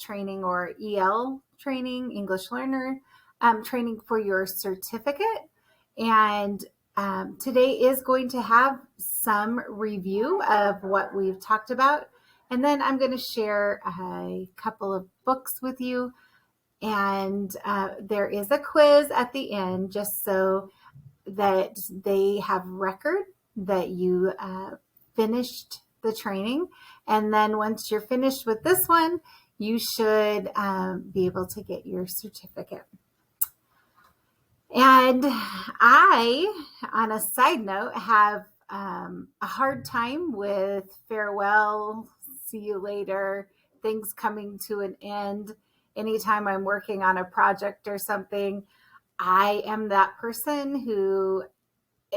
training, or EL training, English learner training for your certificate. And today is going to have some review of what we've talked about. And then I'm going to share a couple of books with you. And there is a quiz at the end, just so that they have record that you finished the training. And then once you're finished with this one, you should be able to get your certificate. And I, on a side note, have a hard time with farewell, see you later, things coming to an end. Anytime I'm working on a project or something, I am that person who,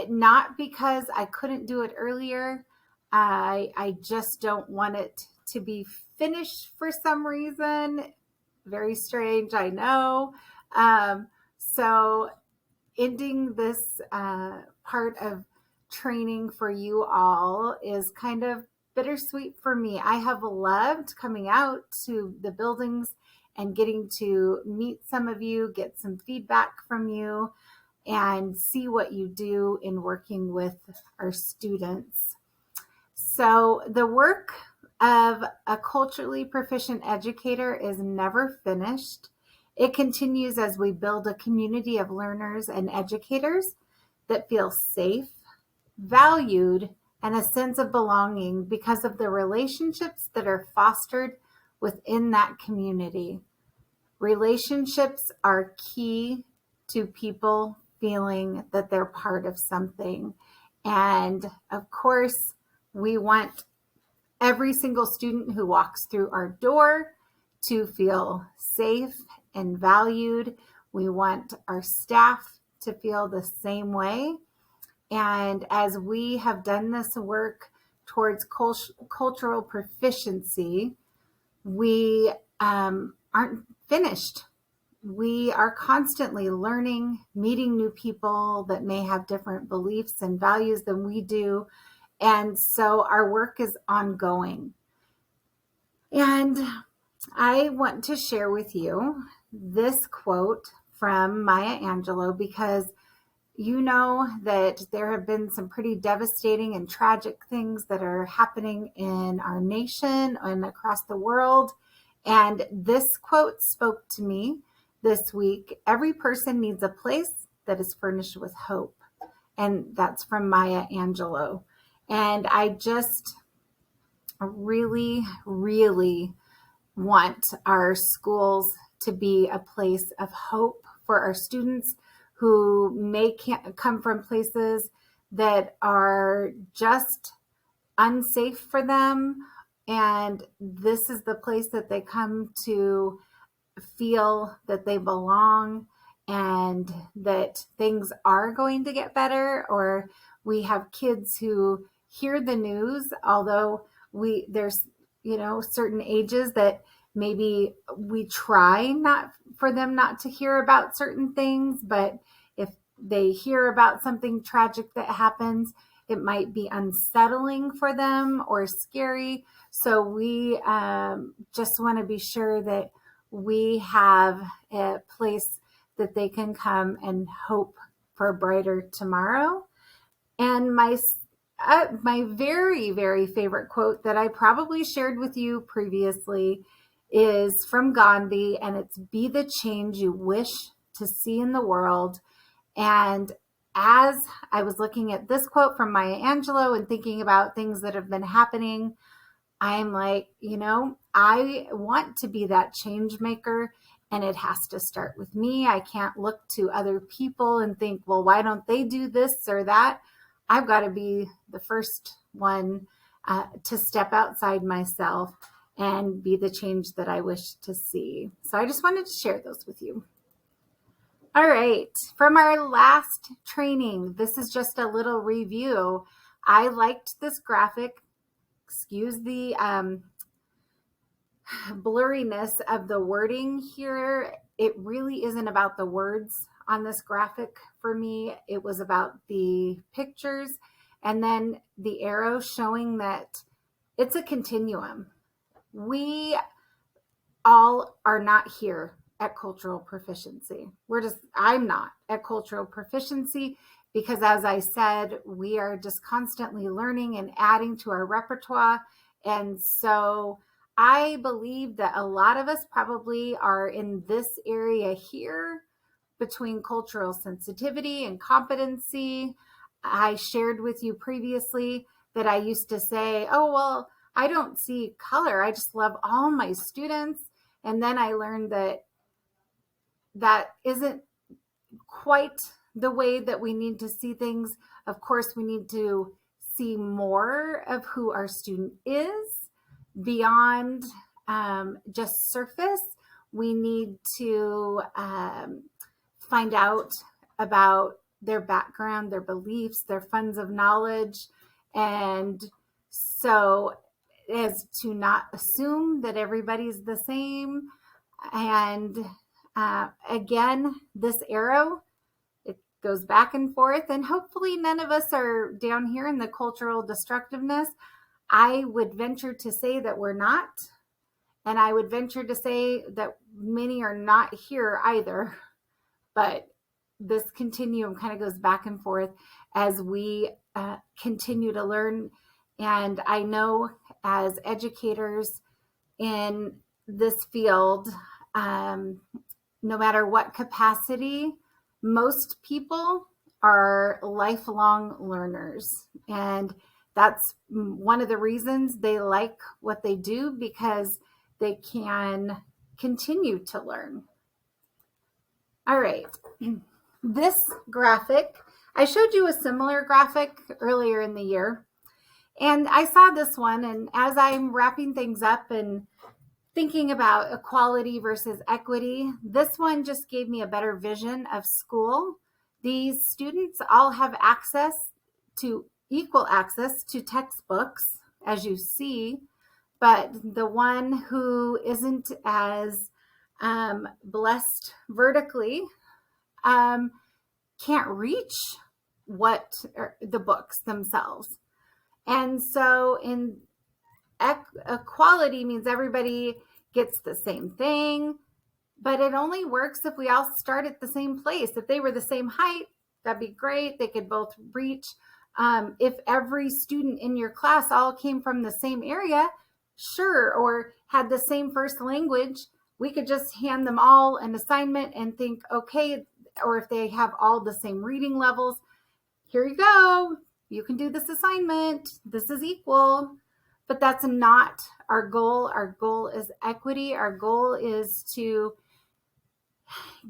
not because I couldn't do it earlier, I just don't want it to be finished for some reason. Very strange, I know. So ending this part of training for you all is kind of bittersweet for me. I have loved coming out to the buildings and getting to meet some of you, get some feedback from you, and see what you do in working with our students. So the work of a culturally proficient educator is never finished. It continues as we build a community of learners and educators that feel safe, valued, and a sense of belonging because of the relationships that are fostered within that community. Relationships are key to people feeling that they're part of something. And of course, we want every single student who walks through our door to feel safe and valued. We want our staff to feel the same way. And as we have done this work towards cultural proficiency, we aren't finished. We are constantly learning, meeting new people that may have different beliefs and values than we do. And so our work is ongoing. And I want to share with you this quote from Maya Angelou, because you know that there have been some pretty devastating and tragic things that are happening in our nation and across the world. And this quote spoke to me this week. Every person needs a place that is furnished with hope. And that's from Maya Angelou. And I just really, really want our schools to be a place of hope for our students who may come from places that are just unsafe for them. And this is the place that they come to feel that they belong and that things are going to get better. Or we have kids who hear the news, although there's certain ages that maybe we try not for them not to hear about certain things, but if they hear about something tragic that happens, it might be unsettling for them or scary. So we just want to be sure that we have a place that they can come and hope for a brighter tomorrow. And my very, very favorite quote that I probably shared with you previously is from Gandhi, and it's "Be the change you wish to see in the world." And as I was looking at this quote from Maya Angelou and thinking about things that have been happening, I'm like, I want to be that change maker, and it has to start with me. I can't look to other people and think, well, why don't they do this or that? I've got to be the first one to step outside myself and be the change that I wish to see. So I just wanted to share those with you. All right, from our last training, this is just a little review. I liked this graphic. Excuse the blurriness of the wording here. It really isn't about the words on this graphic for me. It was about the pictures and then the arrow showing that it's a continuum. We all are not here at cultural proficiency. I'm not at cultural proficiency because, as I said, we are just constantly learning and adding to our repertoire. And so I believe that a lot of us probably are in this area here between cultural sensitivity and competency. I shared with you previously that I used to say, oh, well, I don't see color. I just love all my students. And then I learned that that isn't quite the way that we need to see things. Of course, we need to see more of who our student is beyond just surface. We need to find out about their background, their beliefs, their funds of knowledge. And so, as to not assume that everybody's the same. And again, this arrow, it goes back and forth, and hopefully none of us are down here in the cultural destructiveness. I would venture to say that we're not. And I would venture to say that many are not here either. But this continuum kind of goes back and forth as we continue to learn. And I know as educators in this field, no matter what capacity, most people are lifelong learners. And that's one of the reasons they like what they do, because they can continue to learn. All right. This graphic, I showed you a similar graphic earlier in the year. And I saw this one, and as I'm wrapping things up and thinking about equality versus equity, this one just gave me a better vision of school. These students all have equal access to textbooks, as you see, but the one who isn't as blessed vertically can't reach the books themselves. And so in equality means everybody gets the same thing, but it only works if we all start at the same place. If they were the same height, that'd be great. They could both reach. If every student in your class all came from the same area, sure, or had the same first language, we could just hand them all an assignment and think, okay, or if they have all the same reading levels, here you go. You can do this assignment. This is equal. But that's not our goal. Our goal is equity. Our goal is to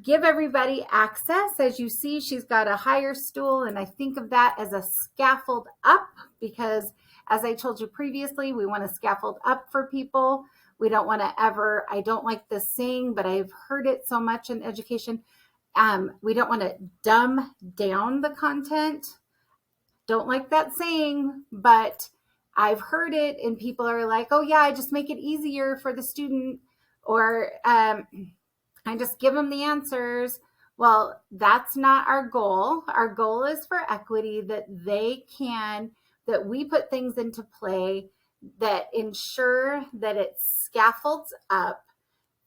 give everybody access. As you see, she's got a higher stool, and I think of that as a scaffold up because, as I told you previously, we want to scaffold up for people. We don't want to ever, I don't like this saying, but I've heard it so much in education. We don't want to dumb down the content. Don't like that saying, but I've heard it and people are like, oh yeah, I just make it easier for the student, or I just give them the answers. Well, that's not our goal. Our goal is for equity, that we put things into play that ensure that it scaffolds up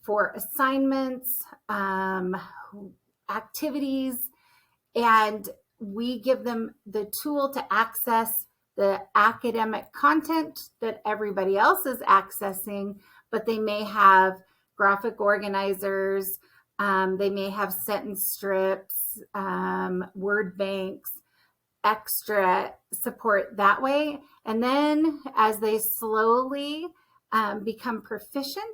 for assignments, activities, and we give them the tool to access the academic content that everybody else is accessing, but they may have graphic organizers, they may have sentence strips, word banks, extra support that way. And then as they slowly become proficient,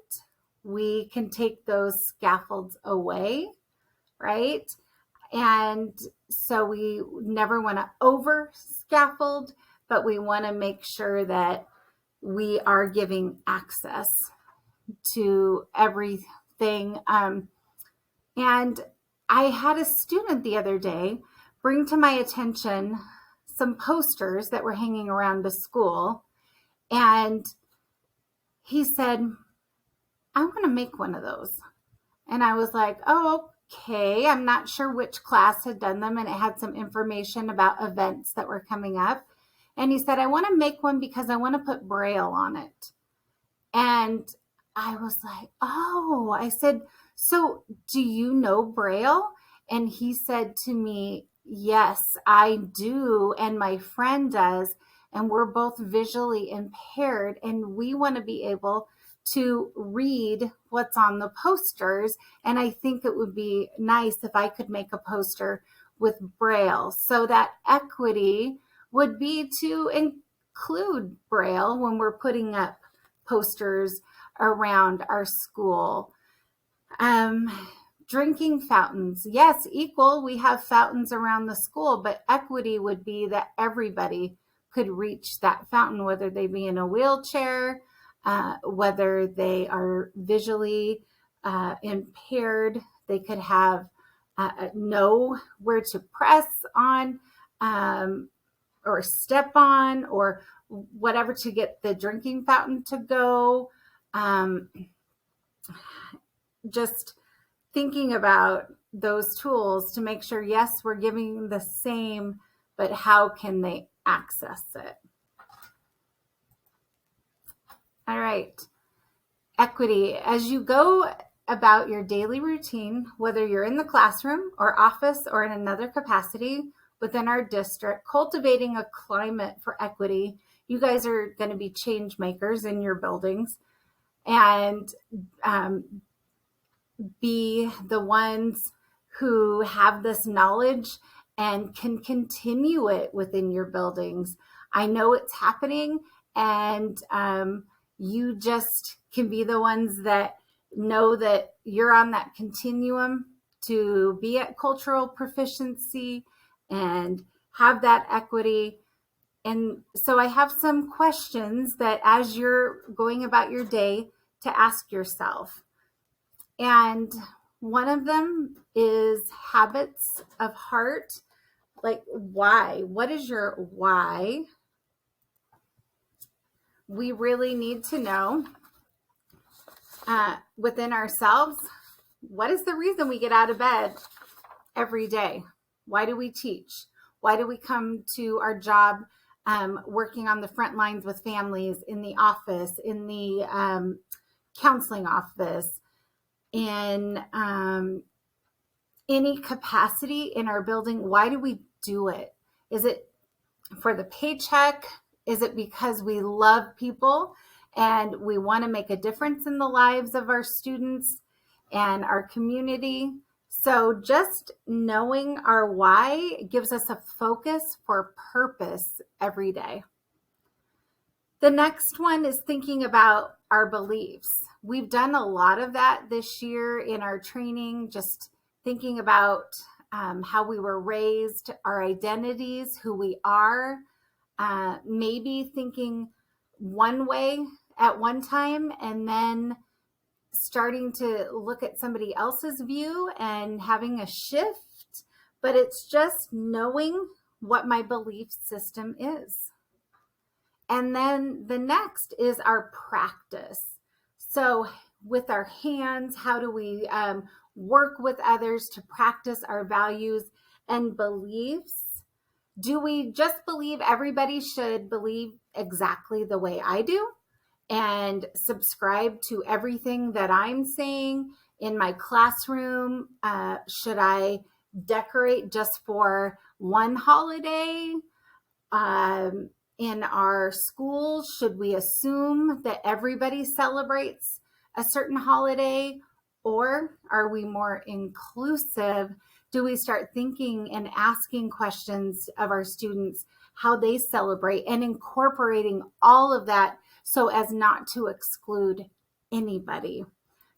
we can take those scaffolds away, right? And so we never want to over scaffold, but we want to make sure that we are giving access to everything. And I had a student the other day bring to my attention some posters that were hanging around the school. And he said, I want to make one of those. And I was like, oh, okay. I'm not sure which class had done them. And it had some information about events that were coming up. And he said, I want to make one because I want to put Braille on it. And I was like, oh, I said, so do you know Braille? And he said to me, yes, I do. And my friend does. And we're both visually impaired. And we want to be able to read what's on the posters. And I think it would be nice if I could make a poster with Braille. So that equity would be to include Braille when we're putting up posters around our school. Um, Drinking fountains. Yes, equal. We have fountains around the school, but equity would be that everybody could reach that fountain, whether they be in a wheelchair, whether they are visually impaired. They could have know where to press on or step on or whatever to get the drinking fountain to go. Um, just thinking about those tools to make sure, yes, we're giving the same, but how can they access it? All right. Equity. As you go about your daily routine, whether you're in the classroom or office or in another capacity within our district, cultivating a climate for equity, you guys are going to be change makers in your buildings and be the ones who have this knowledge and can continue it within your buildings. I know it's happening, and you just can be the ones that know that you're on that continuum to be at cultural proficiency and have that equity. And so I have some questions that as you're going about your day to ask yourself. And one of them is habits of heart. Like, why? What is your why? We really need to know within ourselves, what is the reason we get out of bed every day? Why do we teach? Why do we come to our job working on the front lines with families, in the office, in the counseling office, in any capacity in our building? Why do we do it? Is it for the paycheck? Is it because we love people and we want to make a difference in the lives of our students and our community? So just knowing our why gives us a focus for purpose every day. The next one is thinking about our beliefs. We've done a lot of that this year in our training, just thinking about how we were raised, our identities, who we are, maybe thinking one way at one time and then starting to look at somebody else's view and having a shift. But it's just knowing what my belief system is. And then the next is our practice. So with our hands, how do we work with others to practice our values and beliefs? Do we just believe everybody should believe exactly the way I do and subscribe to everything that I'm saying in my classroom? Should I decorate just for one holiday? In our schools, should we assume that everybody celebrates a certain holiday, or are we more inclusive? Do we start thinking and asking questions of our students how they celebrate and incorporating all of that so as not to exclude anybody?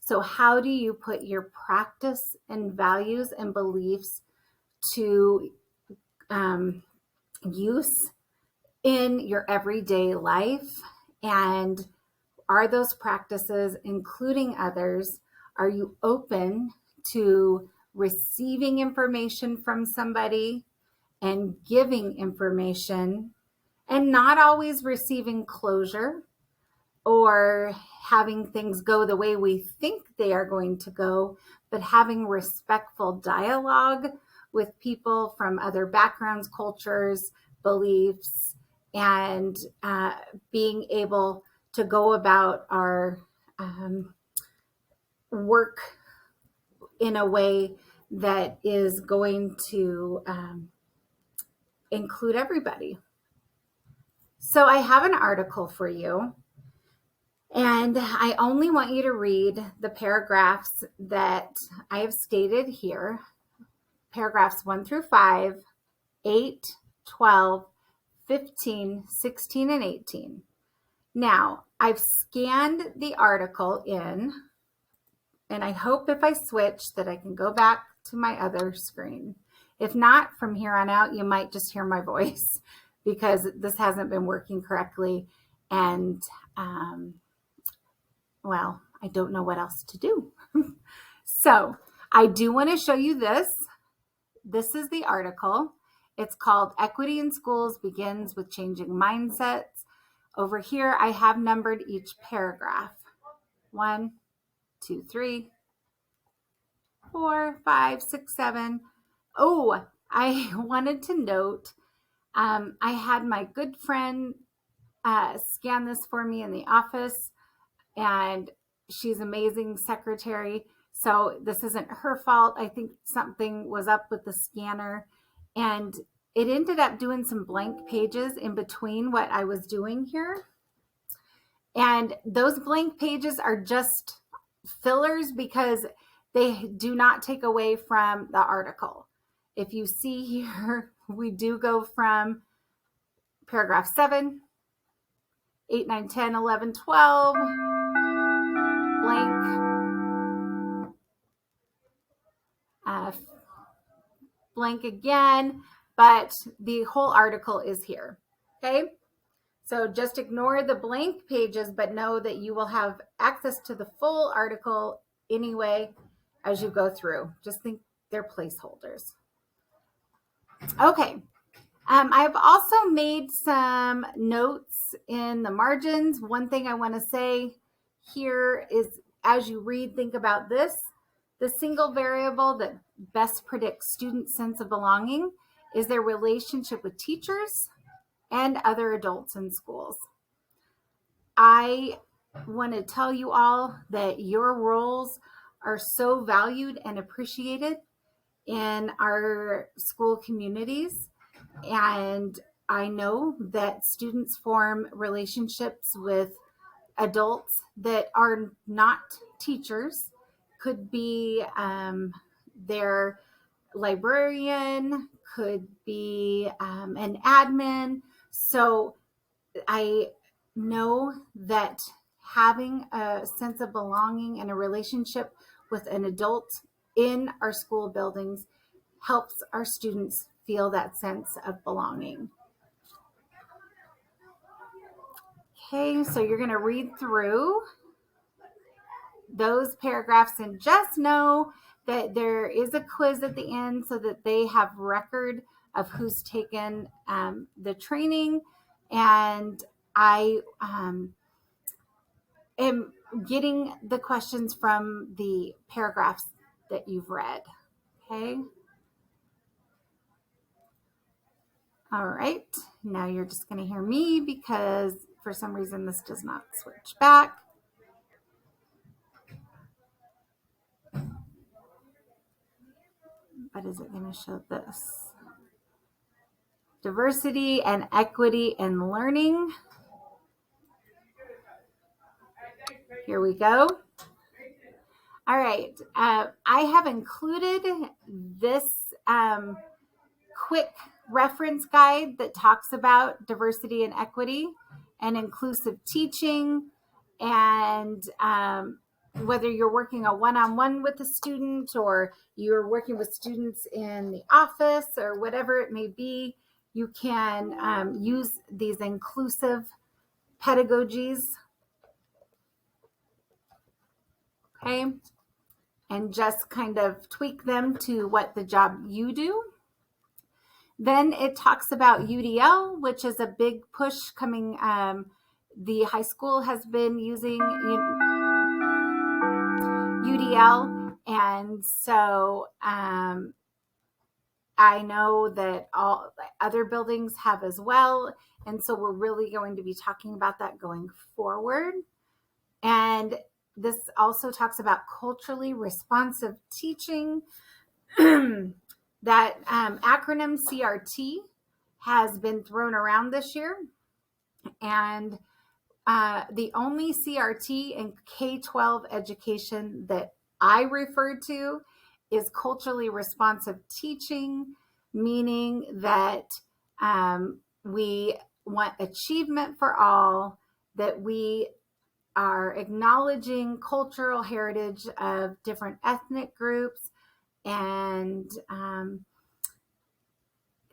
So how do you put your practice and values and beliefs to use in your everyday life? And are those practices including others? Are you open to receiving information from somebody and giving information and not always receiving closure or having things go the way we think they are going to go, but having respectful dialogue with people from other backgrounds, cultures, beliefs, and being able to go about our work in a way that is going to include everybody. So I have an article for you, and I only want you to read the paragraphs that I have stated here, paragraphs 1 through 5, 8, 12, 15, 16, and 18. Now, I've scanned the article in, and I hope if I switch that I can go back to my other screen. If not, from here on out, you might just hear my voice because this hasn't been working correctly. And, well, I don't know what else to do. So I do want to show you this. This is the article. It's called Equity in Schools Begins with Changing Mindsets. Over here, I have numbered each paragraph. 1, 2, 3, 4, 5, 6, 7. Oh, I wanted to note, I had my good friend scan this for me in the office, and she's an amazing secretary. So this isn't her fault. I think something was up with the scanner, and it ended up doing some blank pages in between what I was doing here. And those blank pages are just fillers because they do not take away from the article. If you see here, we do go from paragraph 7, 8, 9, 10, 11, 12, blank, blank again, but the whole article is here. Okay, so just ignore the blank pages, but know that you will have access to the full article anyway as you go through. Just think they're placeholders. Okay, I've also made some notes in the margins. One thing I want to say here is, as you read, think about this. The single variable that best predicts students' sense of belonging is their relationship with teachers and other adults in schools. I want to tell you all that your roles are so valued and appreciated in our school communities. And I know that students form relationships with adults that are not teachers, could be their librarian, could be an admin. So I know that having a sense of belonging and a relationship with an adult in our school buildings helps our students feel that sense of belonging. Okay, so you're going to read through those paragraphs and just know that there is a quiz at the end so that they have record of who's taken the training. And I am getting the questions from the paragraphs that you've read. Okay. All right. Now you're just going to hear me because for some reason this does not switch back. But is it going to show this? Diversity and equity in learning. Here we go. All right. I have included this quick reference guide that talks about diversity and equity and inclusive teaching, and whether you're working a one-on-one with a student or you're working with students in the office or whatever it may be, you can use these inclusive pedagogies. Okay, and just kind of tweak them to what the job you do. Then it talks about UDL, which is a big push coming. The high school has been using UDL, and so I know that all other buildings have as well, and so we're really going to be talking about that going forward. And this also talks about culturally responsive teaching. That acronym CRT has been thrown around this year, and the only CRT in K-12 education that I refer to is culturally responsive teaching, meaning that we want achievement for all, that we are acknowledging cultural heritage of different ethnic groups, and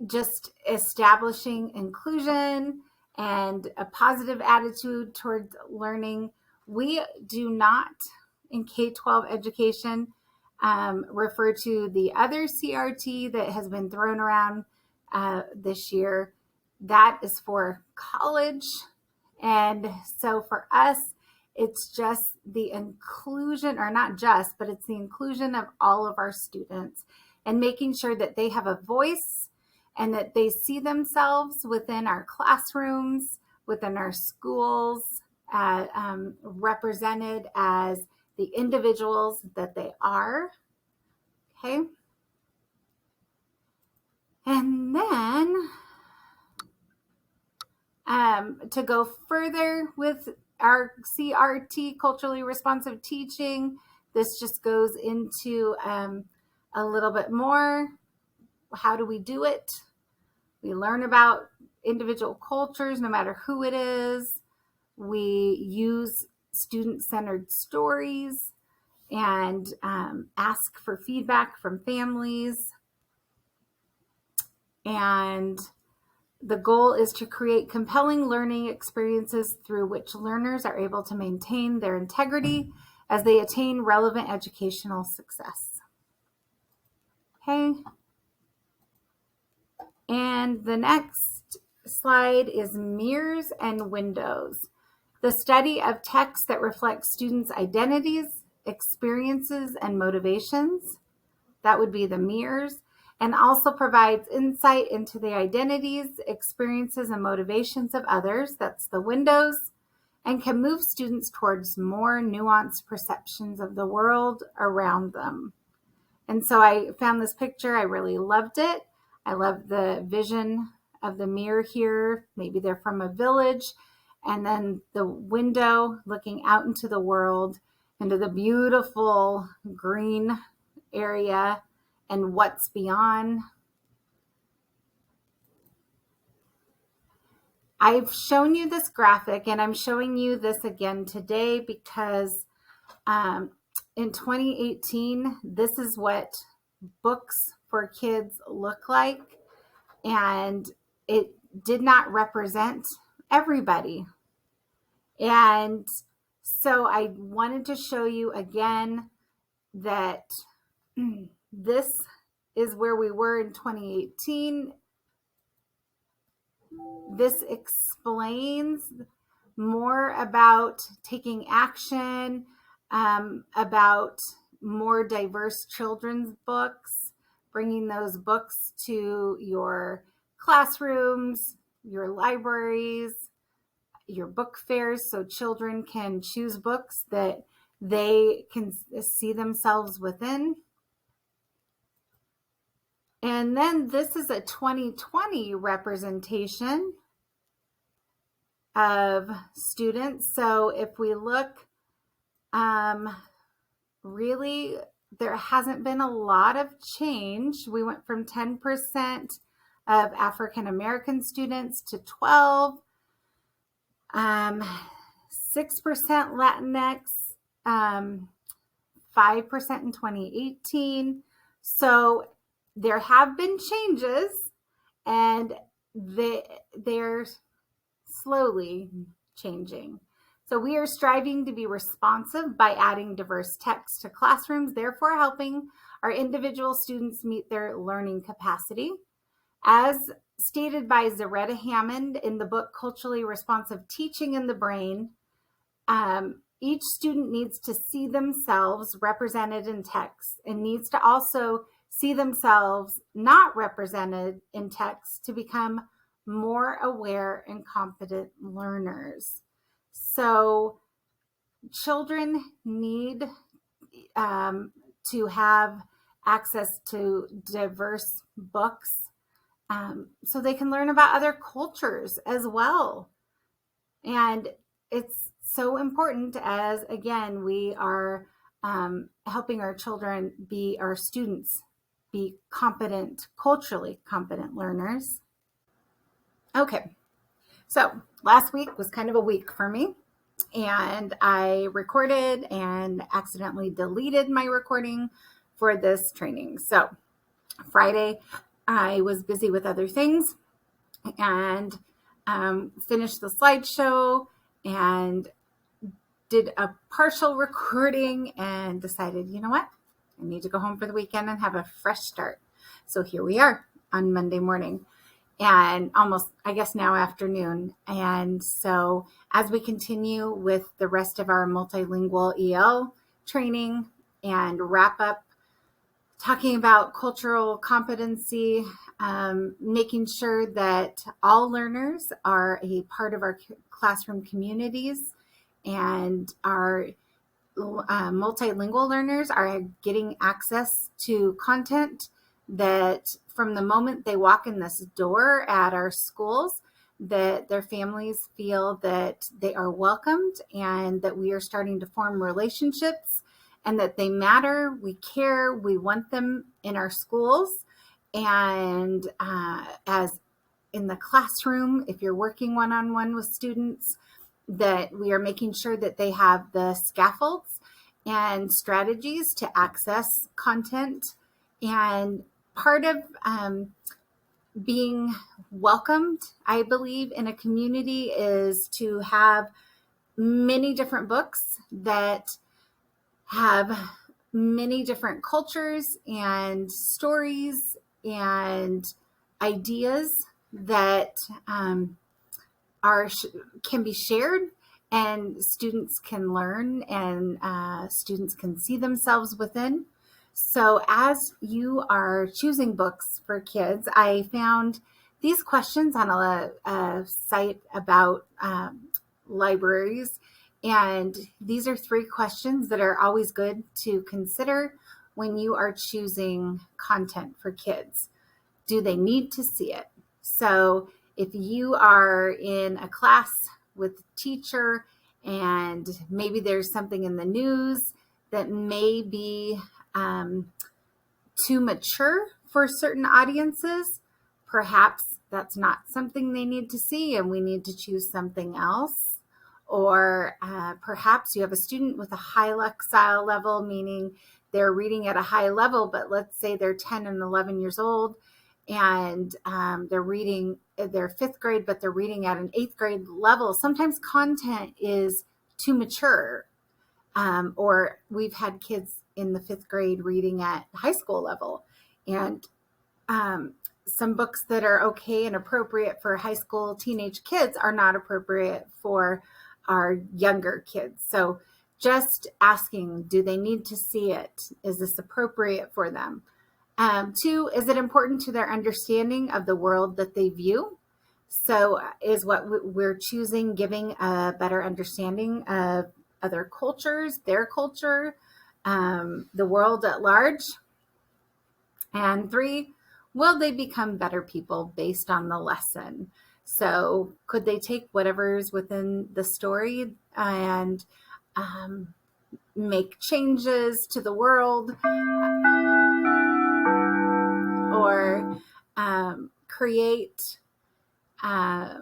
just establishing inclusion and a positive attitude towards learning. We do not, in K-12 education, refer to the other CRT that has been thrown around this year. That is for college. And so for us, it's just the inclusion, or not just, but it's the inclusion of all of our students and making sure that they have a voice and that they see themselves within our classrooms, within our schools, represented as the individuals that they are. Okay. And then to go further with our CRT, culturally responsive teaching, this just goes into a little bit more. How do we do it? We learn about individual cultures, no matter who it is. We use student-centered stories and ask for feedback from families. And the goal is to create compelling learning experiences through which learners are able to maintain their integrity as they attain relevant educational success. Okay. And the next slide is mirrors and windows. The study of text that reflects students' identities, experiences, and motivations. That would be the mirrors, and also provides insight into the identities, experiences, and motivations of others. That's the windows, and can move students towards more nuanced perceptions of the world around them. And so I found this picture. I really loved it. I love the vision of the mirror here. Maybe they're from a village, and then the window looking out into the world, into the beautiful green area and what's beyond. I've shown you this graphic, and I'm showing you this again today because in 2018, this is what books for kids look like, and it did not represent everybody. And so I wanted to show you again that this is where we were in 2018. This explains more about taking action, about more diverse children's books, bringing those books to your classrooms, your libraries, your book fairs, so children can choose books that they can see themselves within. And then this is a 2020 representation of students. So if we look, really, there hasn't been a lot of change. We went from 10% of African American students to 12, 6% Latinx, 5% in 2018. So there have been changes, and they're slowly changing. So we are striving to be responsive by adding diverse text to classrooms, therefore helping our individual students meet their learning capacity. As stated by Zaretta Hammond in the book Culturally Responsive Teaching in the Brain, each student needs to see themselves represented in text and needs to also see themselves not represented in text to become more aware and competent learners. So Children need to have access to diverse books so they can learn about other cultures as well. And it's so important as, again, we are helping our children our students be competent, culturally competent learners. Okay, so last week was kind of a week for me, and I recorded and accidentally deleted my recording for this training. So Friday, I was busy with other things and finished the slideshow and did a partial recording and decided, you know what? I need to go home for the weekend and have a fresh start. So here we are on Monday morning and almost, I guess, now afternoon. And so as we continue with the rest of our multilingual EL training and wrap up, talking about cultural competency, making sure that all learners are a part of our classroom communities and our multilingual learners are getting access to content that from the moment they walk in this door at our schools, that their families feel that they are welcomed and that we are starting to form relationships and that they matter, we care, we want them in our schools. And as in the classroom, if you're working one-on-one with students, that we are making sure that they have the scaffolds and strategies to access content. And part of being welcomed, I believe, in a community is to have many different books that have many different cultures and stories and ideas that can be shared and students can learn and students can see themselves within. So as you are choosing books for kids, I found these questions on a site about libraries. And these are 3 questions that are always good to consider when you are choosing content for kids. Do they need to see it? So if you are in a class with a teacher and maybe there's something in the news that may be too mature for certain audiences, perhaps that's not something they need to see and we need to choose something else. Or perhaps you have a student with a high lexile level, meaning they're reading at a high level, but let's say they're 10 and 11 years old and they're 5th grade, but they're reading at an 8th grade level. Sometimes content is too mature. Or we've had kids in the 5th grade reading at high school level. And some books that are okay and appropriate for high school teenage kids are not appropriate for our younger kids. So just asking, do they need to see it? Is this appropriate for them? 2, is it important to their understanding of the world that they view? So is what we're choosing giving a better understanding of other cultures, their culture, the world at large? And 3, will they become better people based on the lesson? So could they take whatever's within the story and make changes to the world or create a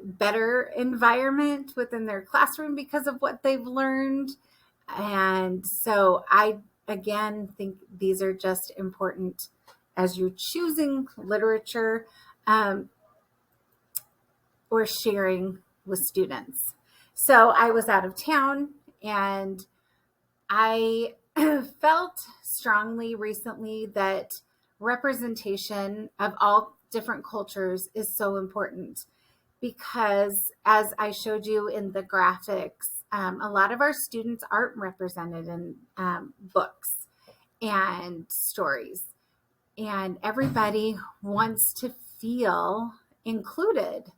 better environment within their classroom because of what they've learned? And so I, again, think these are just important as you're choosing literature or sharing with students. So I was out of town and I felt strongly recently that representation of all different cultures is so important because, as I showed you in the graphics, a lot of our students aren't represented in books and stories. And everybody wants to feel included.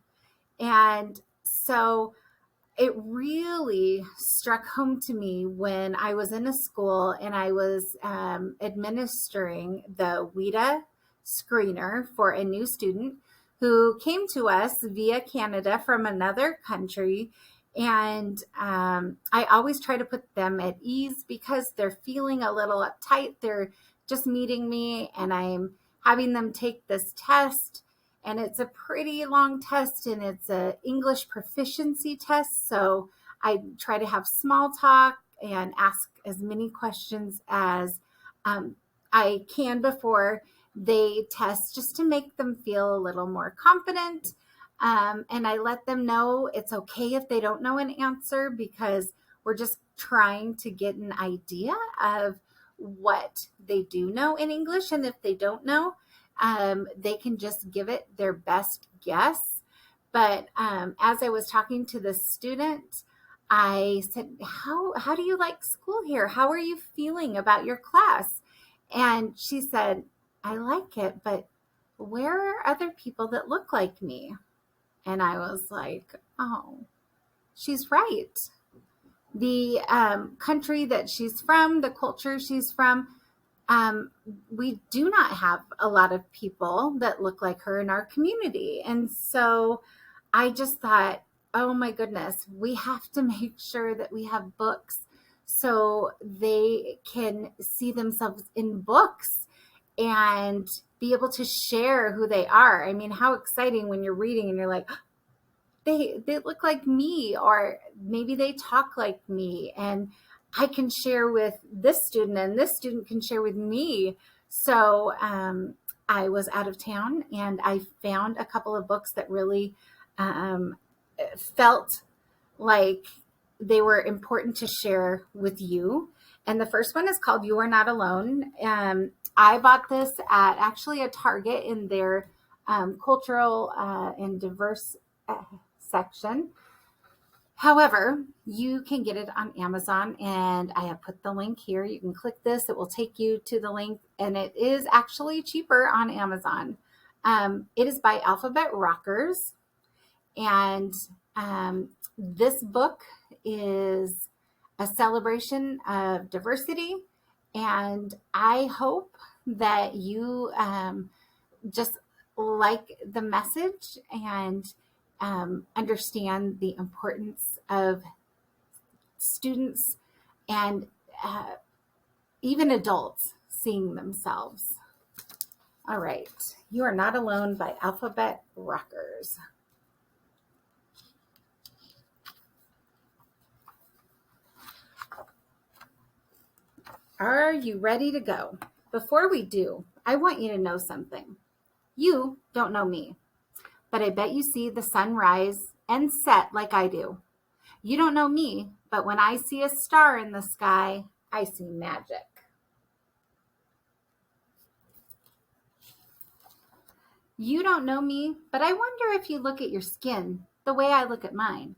And so it really struck home to me when I was in a school and I was administering the WIDA screener for a new student who came to us via Canada from another country. And I always try to put them at ease because they're feeling a little uptight. They're just meeting me, and I'm having them take this test, and it's a pretty long test, and it's a English proficiency test. So I try to have small talk and ask as many questions as um, I can before they test, just to make them feel a little more confident. And I let them know it's okay if they don't know an answer, because we're just trying to get an idea of what they do know in English. And if they don't know, they can just give it their best guess. But as I was talking to the student, I said, how do you like school here? How are you feeling about your class? And she said, I like it, but where are other people that look like me? And I was like, oh, she's right. The country that she's from, the culture she's from, um, we do not have a lot of people that look like her in our community. And so I just thought, oh my goodness, we have to make sure that we have books so they can see themselves in books and be able to share who they are. I mean, how exciting when you're reading and you're like, they look like me, or maybe they talk like me, and I can share with this student and this student can share with me. So I was out of town and I found a couple of books that really um, felt like they were important to share with you. And the first one is called You Are Not Alone. I bought this at actually a Target in their cultural and diverse section. However, you can get it on Amazon, and I have put the link here. You can click this, it will take you to the link, and it is actually cheaper on Amazon. It is by Alphabet Rockers, and this book is a celebration of diversity, and I hope that you just like the message and understand the importance of students and uh, even adults seeing themselves. All right. You Are Not Alone by Alphabet Rockers. Are you ready to go? Before we do, I want you to know something. You don't know me, but I bet you see the sun rise and set like I do. You don't know me, but when I see a star in the sky, I see magic. You don't know me, but I wonder if you look at your skin the way I look at mine.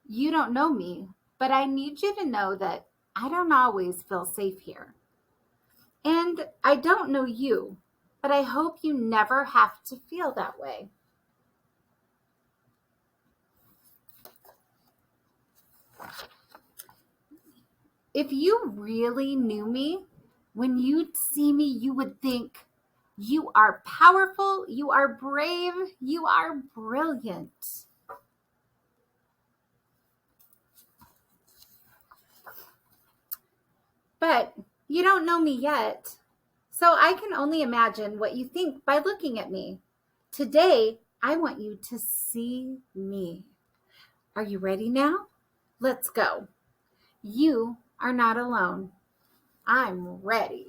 You don't know me, but I need you to know that I don't always feel safe here. And I don't know you, but I hope you never have to feel that way. If you really knew me, when you'd see me, you would think, you are powerful, you are brave, you are brilliant. But you don't know me yet, so I can only imagine what you think by looking at me. Today, I want you to see me. Are you ready now? Let's go. You are not alone. I'm ready.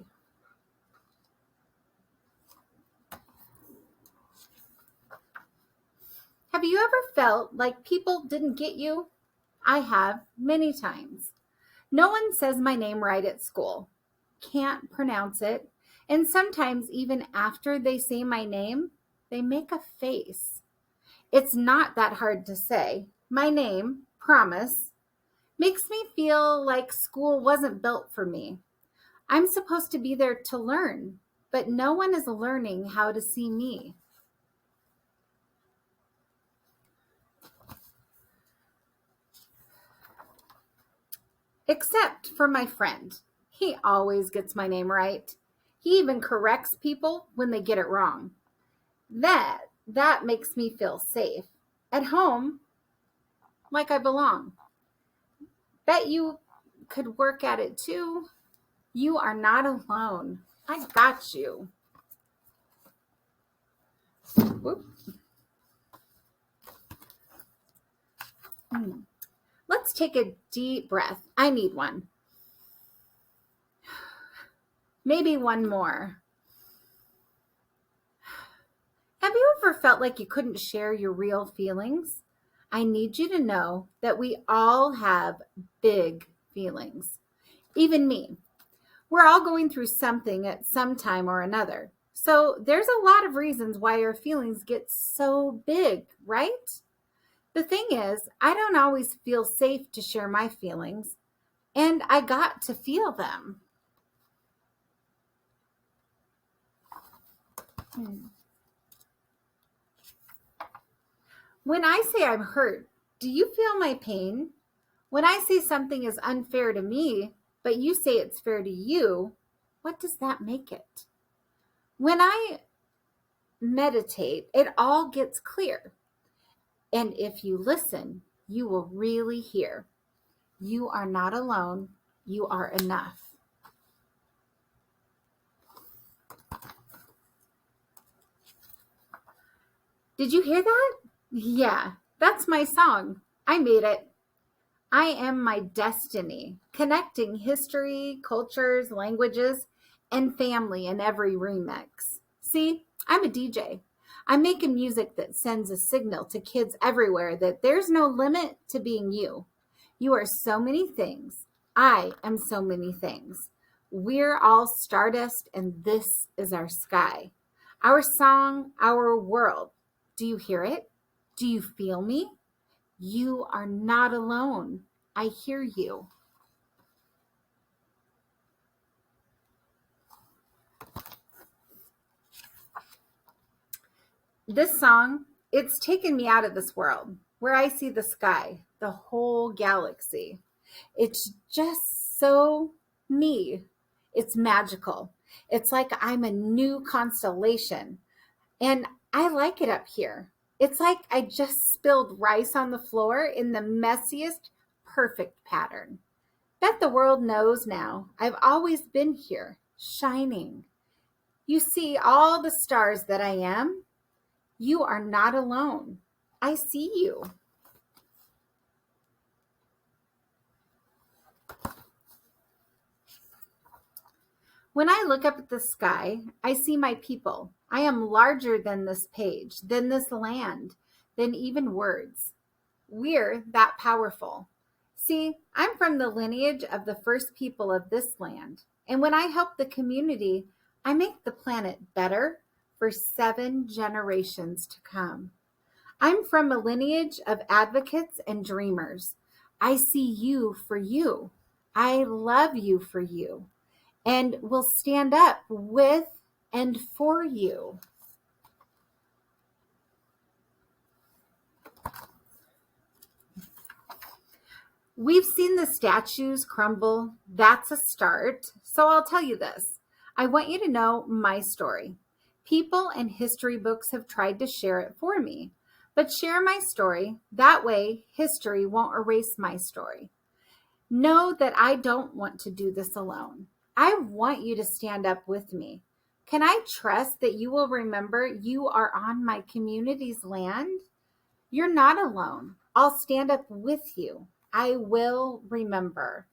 Have you ever felt like people didn't get you? I have many times. No one says my name right at school, can't pronounce it, and sometimes even after they say my name, they make a face. It's not that hard to say. My name, Promise, makes me feel like school wasn't built for me. I'm supposed to be there to learn, but no one is learning how to see me. except for my friend. He always gets my name right. He even corrects people when they get it wrong. That makes me feel safe. At home, like I belong. Bet you could work at it too. You are not alone. I got you. Whoop. Let's take a deep breath. I need one. Maybe one more. Have you ever felt like you couldn't share your real feelings? I need you to know that we all have big feelings. Even me. We're all going through something at some time or another. So there's a lot of reasons why our feelings get so big, right? The thing is, I don't always feel safe to share my feelings, and I got to feel them. When I say I'm hurt, do you feel my pain? When I say something is unfair to me, but you say it's fair to you, what does that make it? When I meditate, it all gets clear. And if you listen, you will really hear. You are not alone. You are enough. Did you hear that? Yeah, that's my song. I made it. I am my destiny, connecting history, cultures, languages, and family in every remix. See, I'm a DJ. I'm making music that sends a signal to kids everywhere that there's no limit to being you. You are so many things. I am so many things. We're all stardust, and this is our sky. Our song, our world. Do you hear it? Do you feel me? You are not alone. I hear you. This song, it's taken me out of this world where I see the sky, the whole galaxy. It's just so me. It's magical. It's like I'm a new constellation, and I like it up here. It's like I just spilled rice on the floor in the messiest, perfect pattern. Bet the world knows now I've always been here, shining. You see all the stars that I am? You are not alone. I see you. When I look up at the sky, I see my people. I am larger than this page, than this land, than even words. We're that powerful. See, I'm from the lineage of the first people of this land. And when I help the community, I make the planet better for 7 generations to come. I'm from a lineage of advocates and dreamers. I see you for you. I love you for you, and will stand up with and for you. We've seen the statues crumble. That's a start. So I'll tell you this. I want you to know my story. People and history books have tried to share it for me, but share my story. That way, history won't erase my story. Know that I don't want to do this alone. I want you to stand up with me. Can I trust that you will remember you are on my community's land? You're not alone. I'll stand up with you. I will remember.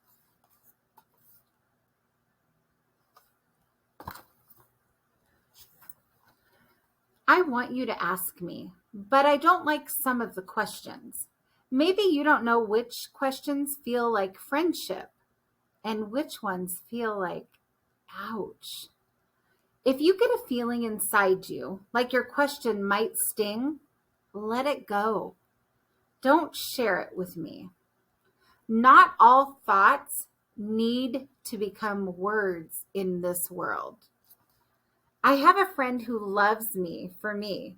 I want you to ask me, but I don't like some of the questions. Maybe you don't know which questions feel like friendship and which ones feel like, ouch. If you get a feeling inside you, like your question might sting, let it go. Don't share it with me. Not all thoughts need to become words in this world. I have a friend who loves me for me,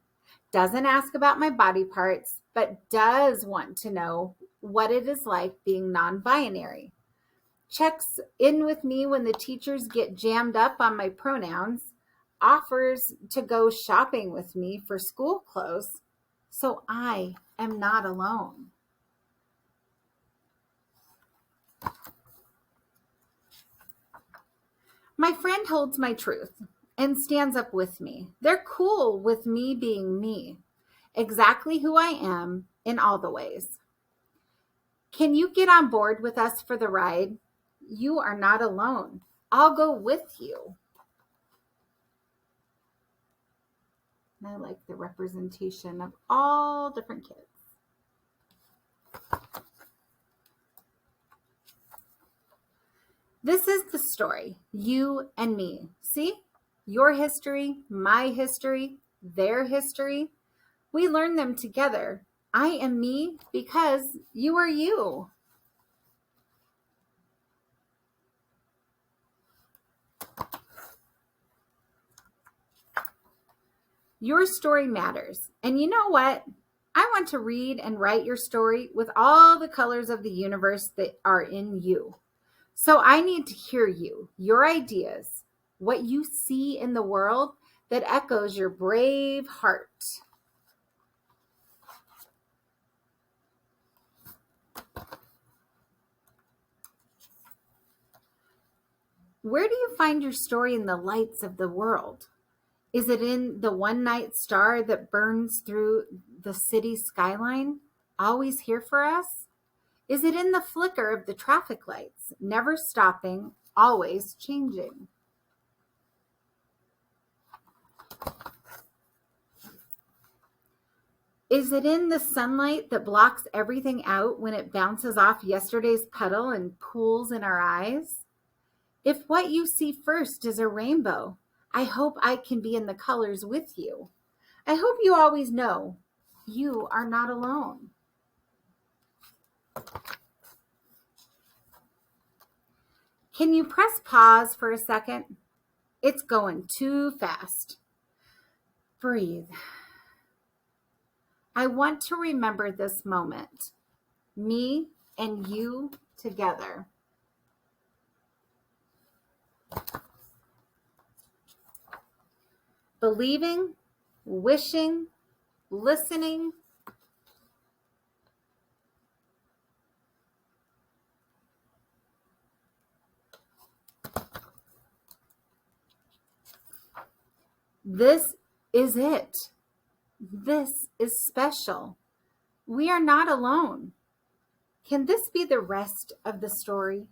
doesn't ask about my body parts, but does want to know what it is like being non binary. checks in with me when the teachers get jammed up on my pronouns, offers to go shopping with me for school clothes, so I am not alone. My friend holds my truth and stands up with me. They're cool with me being me, exactly who I am in all the ways. Can you get on board with us for the ride? You are not alone. I'll go with you. And I like the representation of all different kids. This is the story, you and me. See? Your history, my history, their history. We learn them together. I am me because you are you. Your story matters. And you know what? I want to read and write your story with all the colors of the universe that are in you. So I need to hear you, your ideas, what you see in the world that echoes your brave heart. Where do you find your story in the lights of the world? Is it in the one night star that burns through the city skyline, always here for us? Is it in the flicker of the traffic lights, never stopping, always changing? Is it in the sunlight that blocks everything out when it bounces off yesterday's puddle and pools in our eyes? If what you see first is a rainbow, I hope I can be in the colors with you. I hope you always know you are not alone. Can you press pause for a second? It's going too fast. Breathe. I want to remember this moment, me and you together. Believing, wishing, listening. This is it. This is special. We are not alone. Can this be the rest of the story?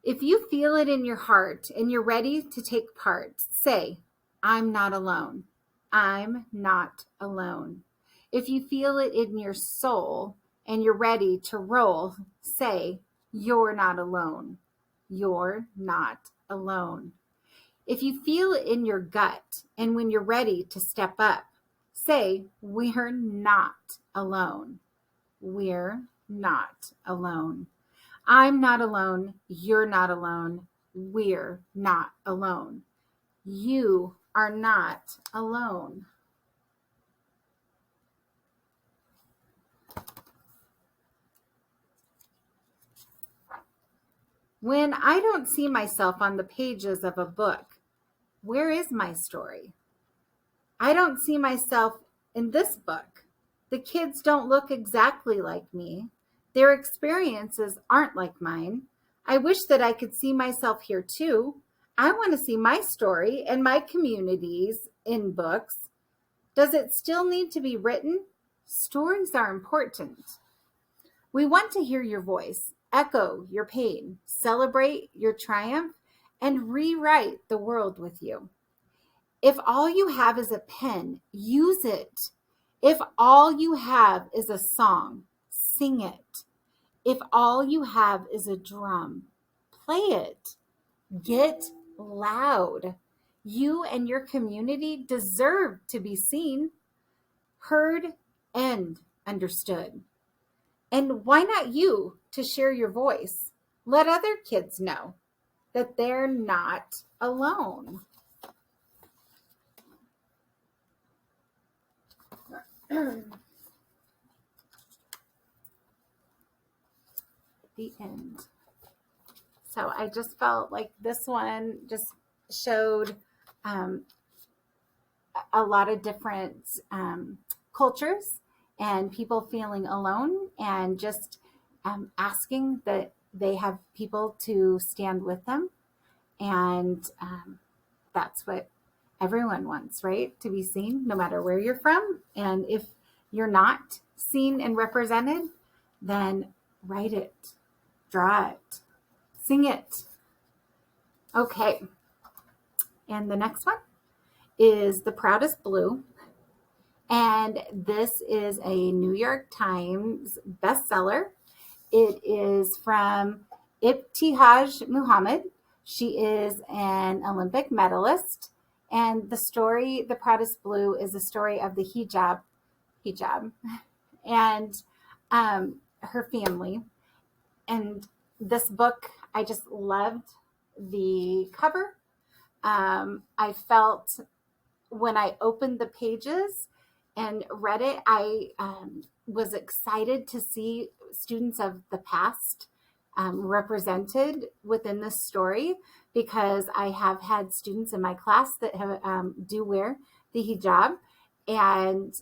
If you feel it in your heart and you're ready to take part, say, I'm not alone. I'm not alone. If you feel it in your soul and you're ready to roll, say, you're not alone. You're not alone. If you feel it in your gut and when you're ready to step up, say, we're not alone. We're not alone. I'm not alone. You're not alone. We're not alone. You are not alone. When I don't see myself on the pages of a book, where is my story? I don't see myself in this book. The kids don't look exactly like me. Their experiences aren't like mine. I wish that I could see myself here too. I want to see my story and my communities in books. Does it still need to be written? Stories are important. We want to hear your voice, echo your pain, celebrate your triumph, and rewrite the world with you. If all you have is a pen, use it. If all you have is a song, sing it. If all you have is a drum, play it. Get loud. You and your community deserve to be seen, heard, and understood. And why not you to share your voice? Let other kids know that they're not alone. The end. So I just felt like this one just showed um, a lot of different cultures and people feeling alone, and just asking that they have people to stand with them. And that's what everyone wants, right? To be seen no matter where you're from. And if you're not seen and represented, then write it, draw it, sing it. Okay. And the next one is The Proudest Blue. And this is a New York Times bestseller. It is from Ibtihaj Muhammad. She is an Olympic medalist. And the story, The Proudest Blue, is the story of the hijab, and her family. And this book, I just loved the cover. I felt when I opened the pages and read it, I was excited to see students of the past represented within this story, because I have had students in my class that have, do wear the hijab, and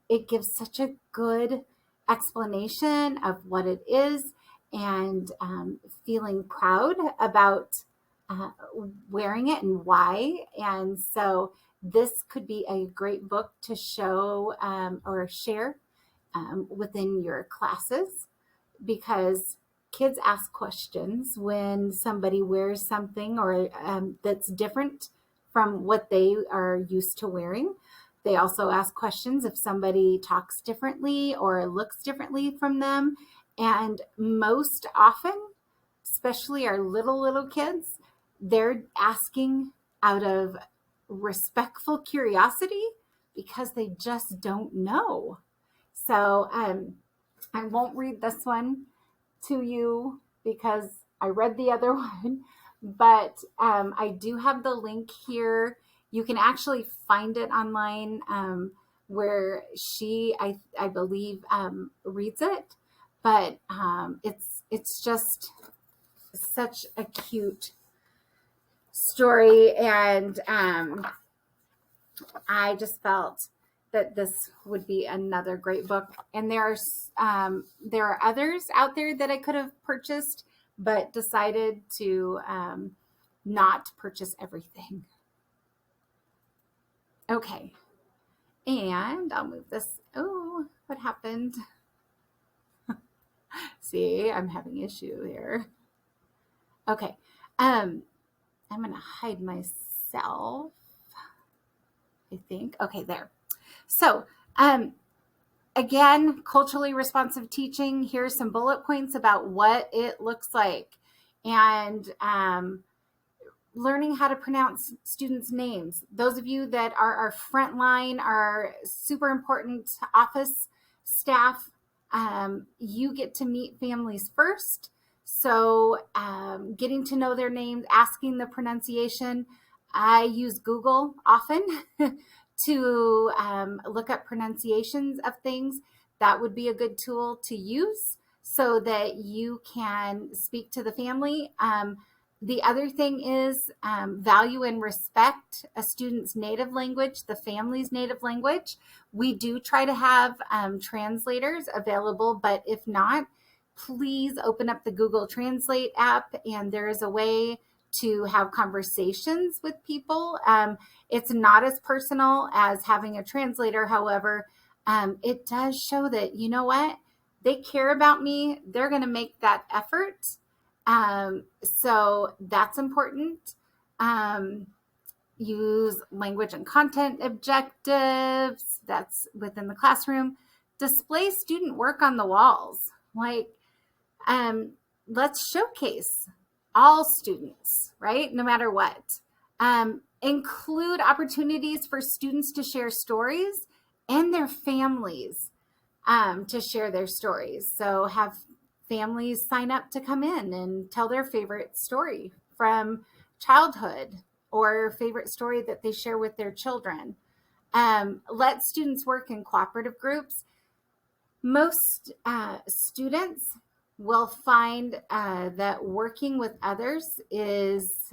it gives such a good explanation of what it is, and feeling proud about uh, wearing it and why. And so this could be a great book to show or share within your classes, because kids ask questions when somebody wears something or that's different from what they are used to wearing. They also ask questions if somebody talks differently or looks differently from them. And most often, especially our little kids, they're asking out of respectful curiosity because they just don't know. So I won't read this one to you because I read the other one, but I do have the link here. You can actually find it online, where I believe, reads it. But it's just such a cute story, and I just felt that this would be another great book. And there are others out there that I could have purchased, but decided to not purchase everything. Okay, and I'll move this. Oh, what happened? See, I'm having issue here. Okay, I'm gonna hide myself, I think. Okay, there. So, again, culturally responsive teaching. Here's some bullet points about what it looks like. And learning how to pronounce students' names. Those of you that are our frontline, our super important office staff, you get to meet families first. So getting to know their names, asking the pronunciation. I use Google often to look up pronunciations of things. That would be a good tool to use so that you can speak to the family. The other thing is value and respect a student's native language, the family's native language. We do try to have translators available, but if not, please open up the Google Translate app, and there is a way to have conversations with people. It's not as personal as having a translator. However, it does show that, you know what, they care about me. They're going to make that effort. So that's important. Use language and content objectives. That's within the classroom. Display student work on the walls. Like, let's showcase all students, right? No matter what. Include opportunities for students to share stories and their families to share their stories. So have families sign up to come in and tell their favorite story from childhood or favorite story that they share with their children. Let students work in cooperative groups. Most students will find that working with others is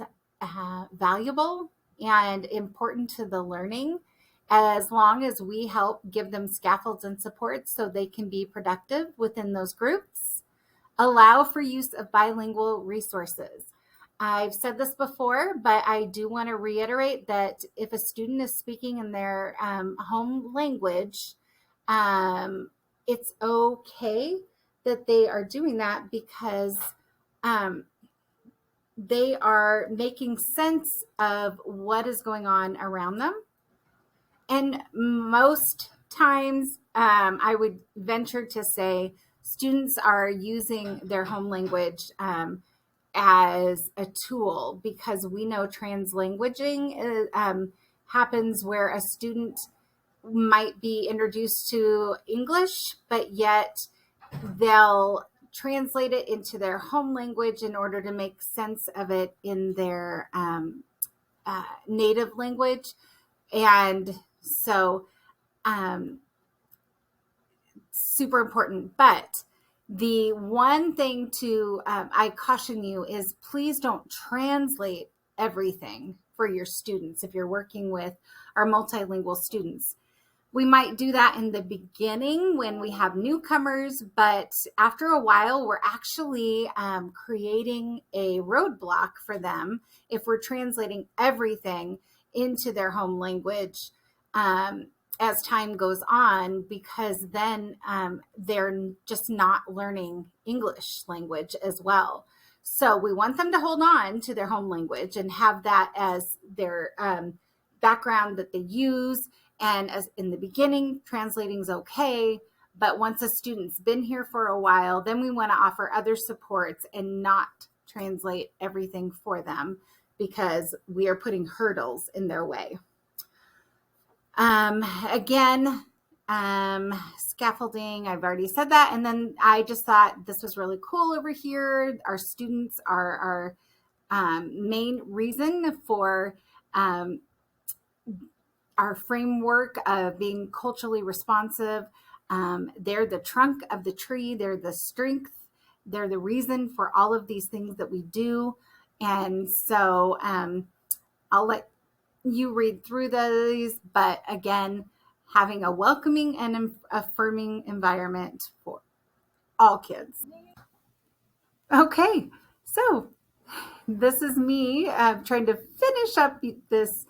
valuable and important to the learning, as long as we help give them scaffolds and supports so they can be productive within those groups. Allow for use of bilingual resources. I've said this before, but I do want to reiterate that if a student is speaking in their home language, um, it's okay that they are doing that, because um, they are making sense of what is going on around them. And most times, I would venture to say students are using their home language as a tool, because we know translanguaging happens where a student might be introduced to English, but yet they'll translate it into their home language in order to make sense of it in their native language. And so, super important. But the one thing to I caution you is, please don't translate everything for your students if you're working with our multilingual students. We might do that in the beginning when we have newcomers, but after a while, we're actually creating a roadblock for them if we're translating everything into their home language as time goes on, because then they're just not learning English language as well. So we want them to hold on to their home language and have that as their background that they use. And as in the beginning, translating is okay. But once a student's been here for a while, then we want to offer other supports and not translate everything for them, because we are putting hurdles in their way. Again, scaffolding, I've already said that. And then I just thought this was really cool over here. Our students are our main reason for our framework of being culturally responsive. They're the trunk of the tree. They're the strength. They're the reason for all of these things that we do. And so I'll let you read through those. But again, having a welcoming and affirming environment for all kids. Okay, so this is me trying to finish up this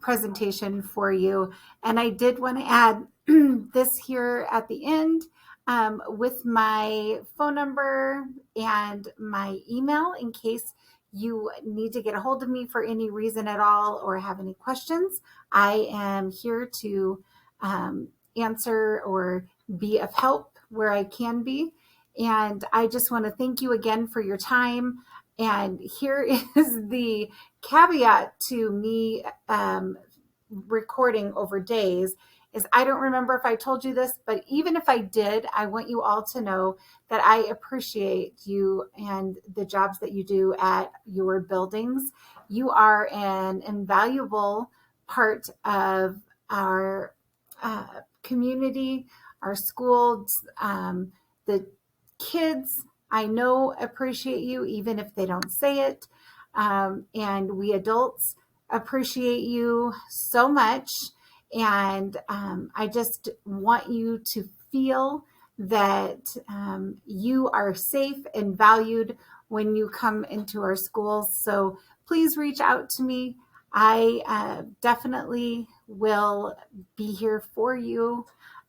presentation for you. And I did want to add this here at the end with my phone number and my email in case you need to get a hold of me for any reason at all or have any questions. I am here to answer or be of help where I can be. And I just want to thank you again for your time. And here is the caveat to me recording over days is, I don't remember if I told you this, but even if I did, I want you all to know that I appreciate you and the jobs that you do at your buildings. You are an invaluable part of our community, our schools, the kids I know appreciate you, even if they don't say it. And we adults appreciate you so much. And I just want you to feel that you are safe and valued when you come into our schools. So please reach out to me. I definitely will be here for you.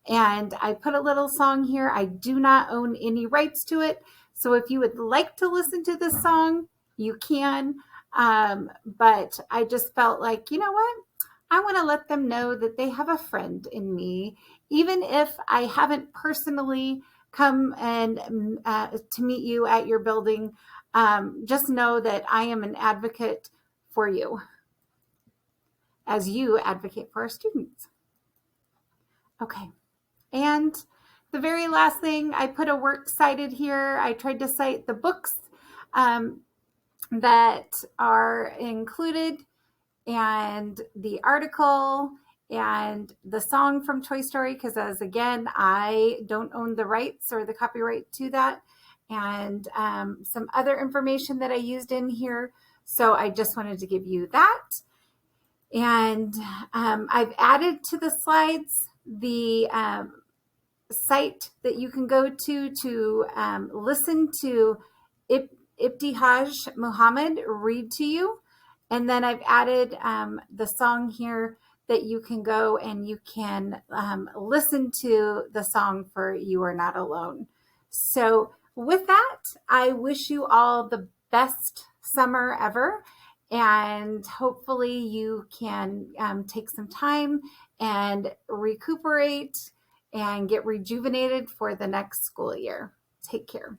And I put a little song here. I do not own any rights to it. So if you would like to listen to this song, you can. But I just felt like, you know what? I want to let them know that they have a friend in me, even if I haven't personally come and to meet you at your building. Just know that I am an advocate for you as you advocate for our students. Okay. And the very last thing, I put a works cited here. I tried to cite the books that are included and the article and the song from Toy Story, because as again, I don't own the rights or the copyright to that, and some other information that I used in here. So I just wanted to give you that. And I've added to the slides the site that you can go to listen to Ibtihaj Muhammad read to you. And then I've added the song here that you can go and you can listen to the song for You Are Not Alone. So with that, I wish you all the best summer ever. And hopefully you can take some time and recuperate and get rejuvenated for the next school year. Take care.